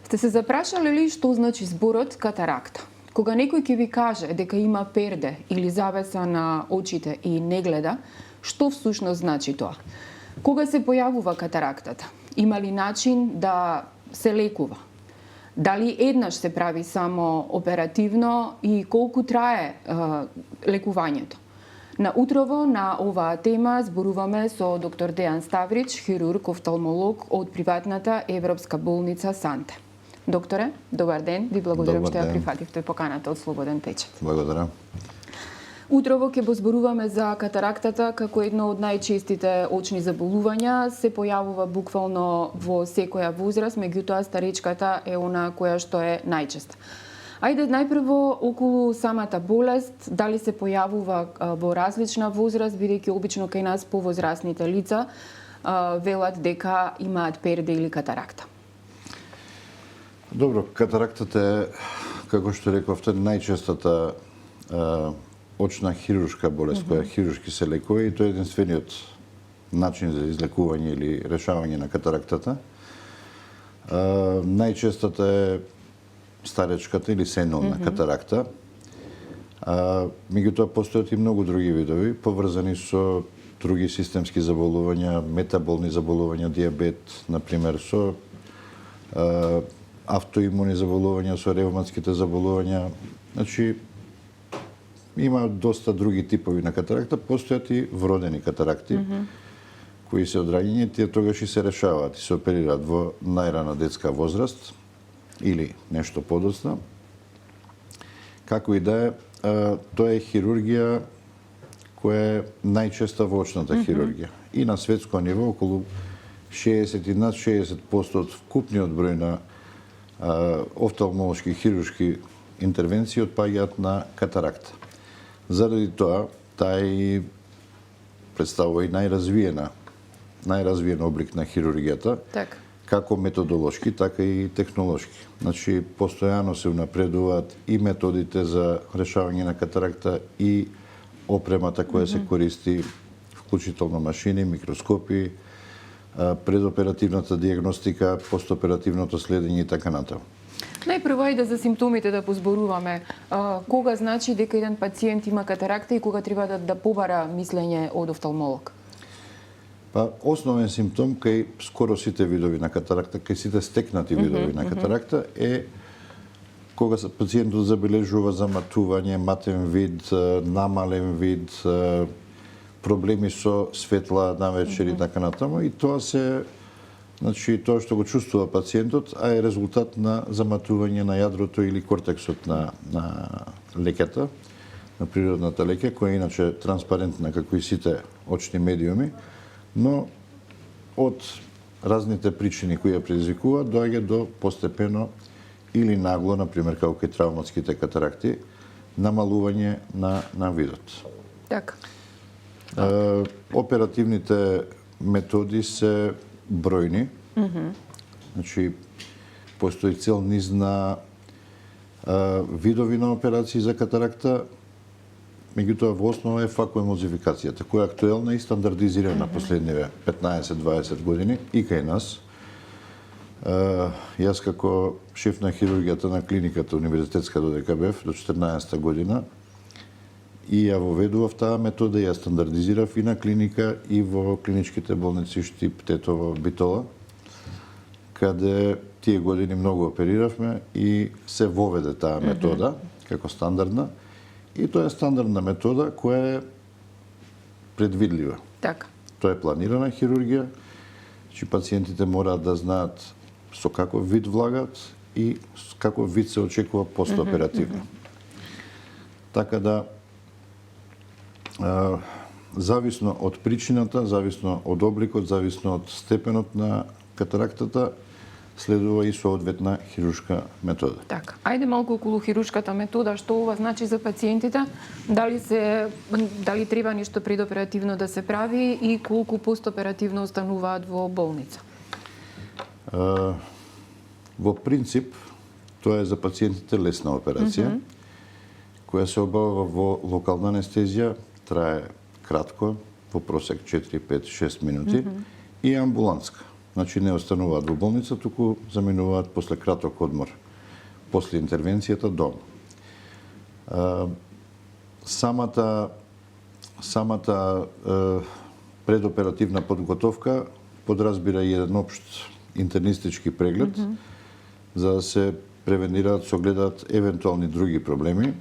Сте се запрашале ли што значи зборот катаракта? Кога некој ќе ви каже дека има перде или завеса на очите и не гледа, што всушност значи тоа? Кога се појавува катарактата? Има ли начин да се лекува? Дали еднаш се прави само оперативно и колку трае лекувањето? На утрово на оваа тема зборуваме со доктор Дејан Ставрич, хирург, офталмолог од приватната Европска болница Санте. Докторе, добар ден, ви благодарам што ја прифативте поканата од Слободен печат. Благодарам. Утрово ќе зборуваме за катарактата како едно од најчестите очни заболувања, се појавува буквално во секоја возраст, меѓутоа старечката е она која што е најчеста. Ајде најпрво околу самата болест, дали се појавува во различна возраст, бидејќи обично кај нас повозрастните лица велат дека имаат перде или катаракта. Добро, катарактата е, како што рековте, најчестата очна хируршка болест, која хируршки се лекува и тоа е единствениот начин за излекување или решавање на катарактата. Најчестата е старечката или сенална катаракта. Меѓутоа постојат и многу други видови, поврзани со други системски заболувања, метаболни заболувања, диабет, например, со автоимуни заболувања, со ревматските заболувања. Значи, има доста други типови на катаракта, постојат и вродени катаракти, кои се одраѓања, тие тогаш и се решаваат и се оперираат во најрана детска возраст или нешто подоцна. Како и да е, тоа е хирургија која е најчеста во очната хирургија. И на светско ниво, околу 60 и над 60% од вкупниот број на офталмолошки хируршки интервенции отпаѓаат на катаракта. Заради тоа, таа и представува и најразвиен облик на хирургијата, како методолошки, така и технолошки. Значи, постојано се унапредуваат и методите за решавање на катаракта и опремата која се користи, вклучително машини, микроскопи, предоперативната диагностика, постоперативното следење и така натаму. Најпрво ајде за симптомите да позборуваме. Кога значи дека еден пациент има катаракта и кога треба да побара мислење од офталмолог? Па, основен симптом кај скоро сите видови на катаракта, кај сите стекнати видови на катаракта е кога пациентот забележува заматување, матен вид, намален вид, проблеми со светла навечер и така натаму, и тоа се, значи, тоа што го чувствува пациентот, а е резултат на заматување на јадрото или кортексот на леката, на природната леќа, која е иначе транспарентна како и сите очни медиуми, но од разните причини кои ја предизвикуваат, доаѓа до постепено или нагло, например, како кај травматските катаракти, намалување на видот. Така. Оперативните методи се бројни. Значи, постои цел низ на видови на операции за катаракта, меѓутоа во основа е факоемулзификацијата, која е актуелна и стандардизирана последниве 15-20 години и кај нас. Јас како шеф на хирургијата на клиниката универзитетска додека бев до 14 година и ја воведував таа метода, ја стандардизирав и на клиника и во клиничките болници Штип, Тетово, Битола, каде тие години многу опериравме и се воведе таа метода како стандардна. И тоа е стандардна метода која е предвидлива. Така. Тоа е планирана хирургија, че пациентите мораат да знаат со каков вид влагат и со каков вид се очекува постоперативно. Така да, зависно од причината, зависно од обликот, зависно од степенот на катарактата, следува и соодветна хируршка метода. Така. Ајде малку околу хируршката метода, што ова значи за пациентите, дали треба нешто предоперативно да се прави и колку постоперативно остануваат во болница? Во принцип, тоа е за пациентите лесна операција, која се обавува во локална анестезија, трае кратко, во просек 4, 5, 6 минути, и амбулантска. значи не остануваат во болница, туку заминуваат после краток одмор, после интервенцијата дома. Самата предоперативна подготовка подразбира и еден општ интернистички преглед, за да се превенираат, согледаат евентуални други проблеми,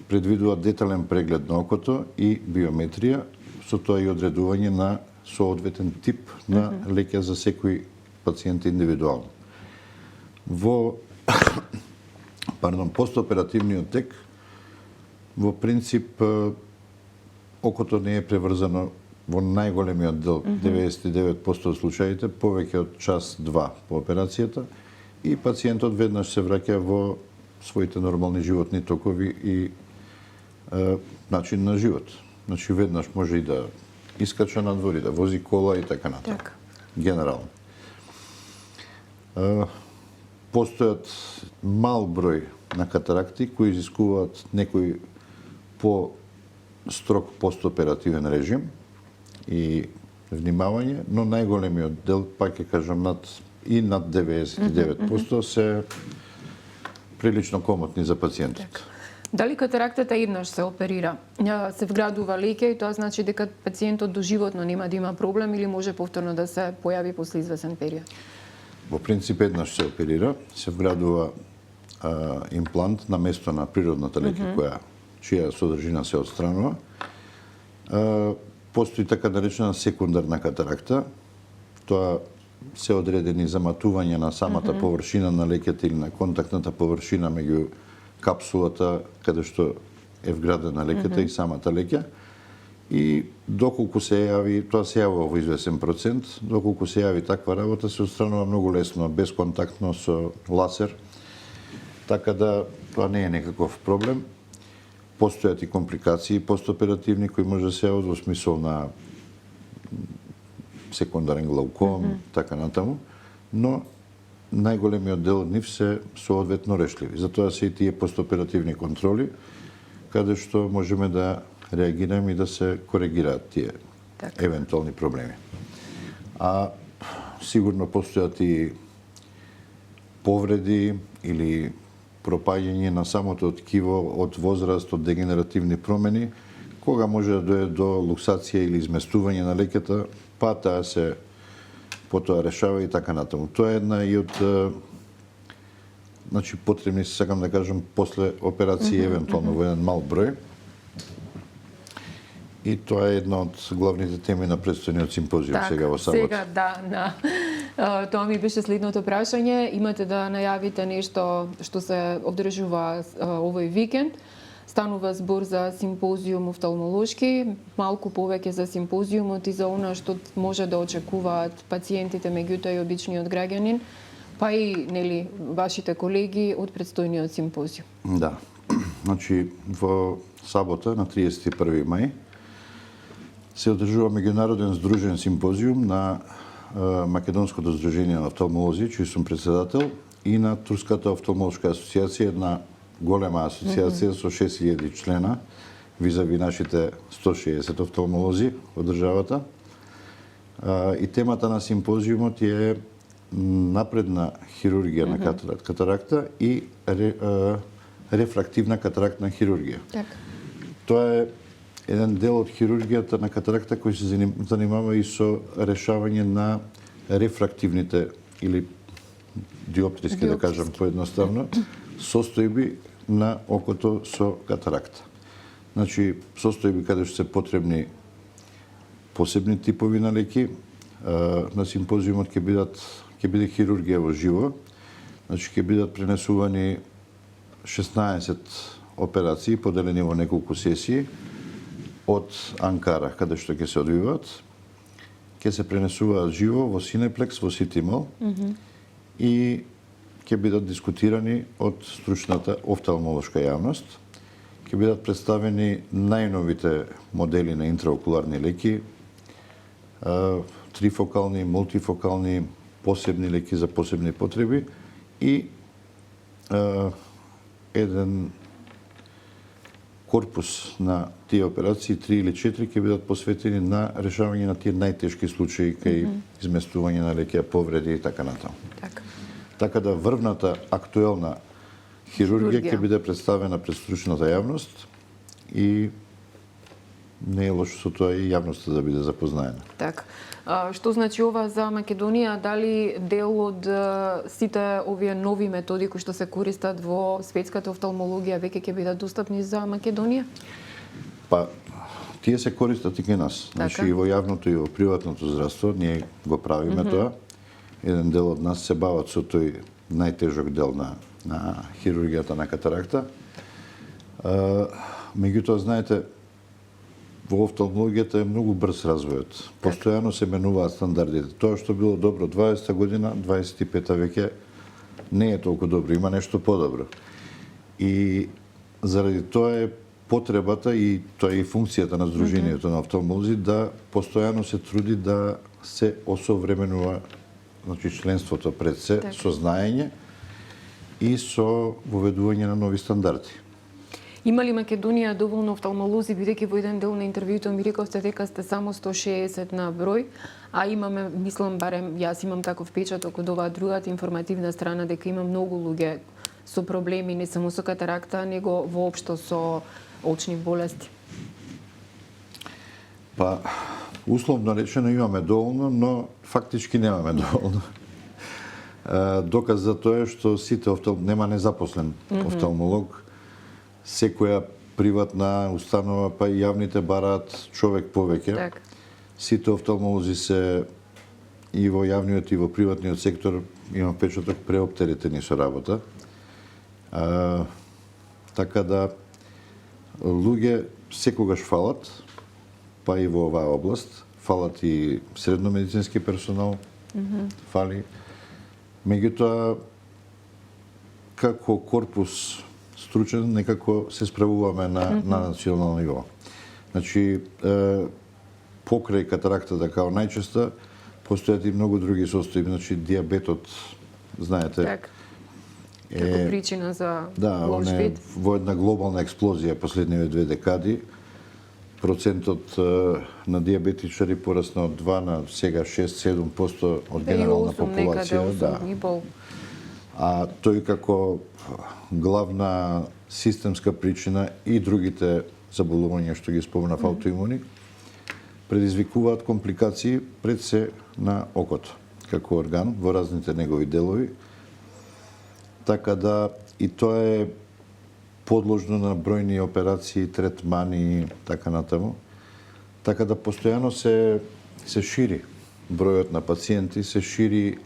предвидува детален преглед на окото и биометрија, со тоа и одредување на соодветен тип на леќа за секој пациент индивидуално. Во постоперативниот тек, во принцип, окото не е преврзано во најголемиот дел, 99% од случаите, повеќе од час-два по операцијата, и пациентот веднаш се враќа во своите нормални животни токови и начин на живот. Значи, веднаш може и да искача надвор, и да вози кола и така натаму. Генерално. Постојат мал број на катаракти кои изискуваат некој по-строг постоперативен режим и внимавање, но најголемиот дел, пак ќе кажам, над 99% се прилично комотни за пациентот. Дали катарактата еднаш се оперира, се вградува леќе и тоа значи дека пациентот доживотно нема да има проблем или може повторно да се појави после извесен период? Во принцип еднаш се оперира, се вградува имплант на место на природната леќа чија содржина се отстранува. Постои така наречена секундарна катаракта. Тоа се одредени заматување на самата површина на леќата или на контактната површина меѓу капсулата каде што е вградена леќата и самата леќа. И доколку се јави, тоа се јавува во извесен процент, доколку се јави таква работа, се отстранува многу лесно, безконтактно со лазер. Така да тоа не е некаков проблем. Постојат и компликации постоперативни кои може да се јават во смисол на секундарен глауком, така натаму, но најголемиот дел од нив се соодветно решливи. Затоа се и тие постоперативни контроли, каде што можеме да реагираме и да се коригираат тие евентуални проблеми. А сигурно постојат и повреди или пропаѓање на самото ткиво од возраст, од дегенеративни промени, кога може да дојде до луксација или изместување на леќата, па таа се потоа решава и така натаму. Тоа е една и од потребни, сакам да кажам, после операции евентуално во еден мал број. И тоа е една од главните теми на предстојниот симпозиум сега во сабота. Сега, да. Тоа ми беше следното прашање. Имате да најавите нешто што се одржува овој викенд. Станува збор за симпозиум офталмолошки, малку повеќе за симпозиумот и за она што може да очекуваат пациентите, меѓутоа и обичниот граѓанин, па и вашите колеги од предстојниот симпозиум. Да. Значи, во сабота, на 31 мај, се одржува меѓународен здружен симпозиум на Македонското здружение на офталмолози, чиј сум председател, и на Турската офталмолошка асоциација, една голема асоциација со 6000 члена, визави нашите 160 офталмолози од државата. И темата на симпозиумот е напредна хирургија на катаракта и рефрактивна катарактна хирургија. Тоа е еден дел од хирургијата на катаракта кој се занимава и со решавање на рефрактивните или диоптриски, да кажам поедноставно, состојби на окото со катаракта. Значи, состојби каде што се потребни посебни типови на леки. На симпозиумот ќе биде хирургија во живо. Значи, ќе бидат пренесувани 16 операции, поделени во неколку сесии, од Анкара, каде што ќе се одвиваат. Ќе се пренесуваат живо во Синеплекс, во Ситимол, и ќе бидат дискутирани од стручната офталмолошка јавност. Ќе бидат представени најновите модели на интраокуларни леки, трифокални, мултифокални, посебни леки за посебни потреби и еден корпус на тие операции, 3 или 4 ќе бидат посветени на решавање на тие најтешки случаи кај изместување на леќа повреди и така натаму. Така да врвната актуелна хирургија ќе биде представена пред стручната јавност и не е лошо со тоа и јавноста да биде запознаена. Така. Што значи ова за Македонија? Дали дел од сите овие нови методи кои што се користат во светската офталмологија веќе ќе бидат достапни за Македонија? Па, тие се користат и кај нас. Значи и во јавното и во приватното здравство ние го правиме тоа. Еден дел од нас се бават со тој најтежок дел на хирургијата на катаракта. Меѓутоа, знаете, во офталмологијата е многу брз развојот. Постојано се менуваат стандардите. Тоа што било добро 20-та година, 25-та веќе не е толку добро, има нешто подобро. И заради тоа е потребата и тоа е и функцијата на Сдруженијето на офталмолози да постојано се труди да се осовременува, значи членството пред се со знаење и со воведување на нови стандарди. Има ли Македонија доволно офталмолози, бидејќи во еден дел на интервјуто ми рековте дека сте само 160 на број, а имаме, мислам, барем јас имам таков печаток од оваа другата информативна страна дека има многу луѓе со проблеми не само со катаракта, него воопшто со очни болести. Па, условно речено имаме доволно, но фактички немаме доволно. Доказ за тоа е што сите нема незапослен офталмолог. Секоја приватна установа, па и јавните бараат човек повеќе. Сите офталмолози се и во јавниот и во приватниот сектор има печаток преоптеретени со работа. Така да луѓе секогаш фалат, па и во оваа област. Фалат и средномедицински персонал, фали. Меѓутоа, како корпус стручен, некако се справуваме на национално ниво. Значи, покрај катарактата као најчеста, постојат и многу други состојби. Значи, диабетот, знаете, како причина за лош вид. Во една глобална експлозија последниве 2 декади, процентот на диабетичари порасна од 2 на сега 6-7% од генерална популација. А тој како главна системска причина и другите заболувања што ги спомнав аутоимуни предизвикуваат компликации пред се на окото како орган во разните негови делови. Така да и тоа е подложно на бројни операции, третмани и така натаму. Така да постојано се шири бројот на пациенти, се шири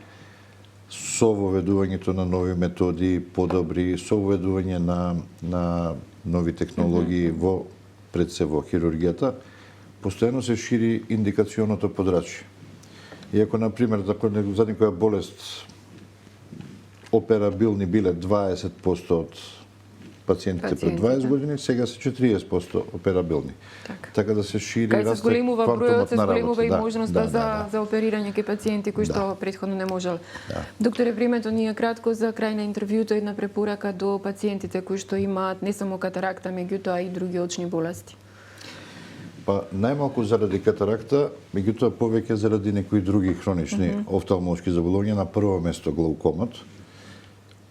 со воведувањето на нови методи, подобри, со воведување на нови технологии во пред се во хирургијата, постојано се шири индикационото подрачје. Иако, например, за некоја болест операбилни биле 20% од пациентите пред 20 години, сега се 40% операбилни. Така да се шири расте квантумот на работа. Се зголемува и можноста за оперирање кај пациенти кои што претходно не можел. Докторе, времето ни е кратко. За крај на интервјуто една препорака до пациентите кои што имаат не само катаракта, меѓутоа и други очни болести. Па најмалку заради катаракта, меѓутоа повеќе заради некои други хронични офталмолошки заболувања, на прво место глаукомот,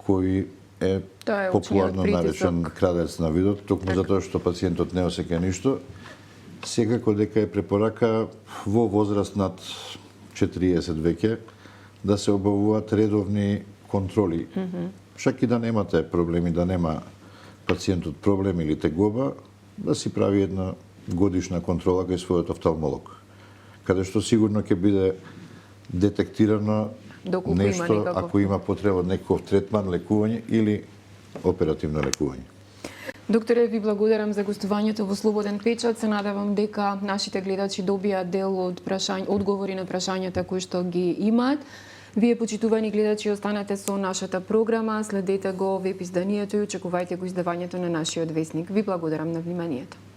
кој е популарно наречен крадец на видот, токму затоа што пациентот не осеќа ништо. Секако дека е препорака во возраст над 40 веќе да се обавуваат редовни контроли. Чак и да немате проблеми, да нема пациентот проблем или тегоба, да си прави една годишна контрола кај својот офталмолог, каде што сигурно ќе биде детектирано нешто ако има потреба од некој третман, лекување или оперативно лекување. Докторе, ви благодарам за гостувањето во Слободен печат. Се надевам дека нашите гледачи добијат дел од одговори на прашањата кои што ги имаат. Вие, почитувани гледачи, останете со нашата програма, следете го веб изданието и очекувајте го издавањето на нашиот весник. Ви благодарам на вниманието.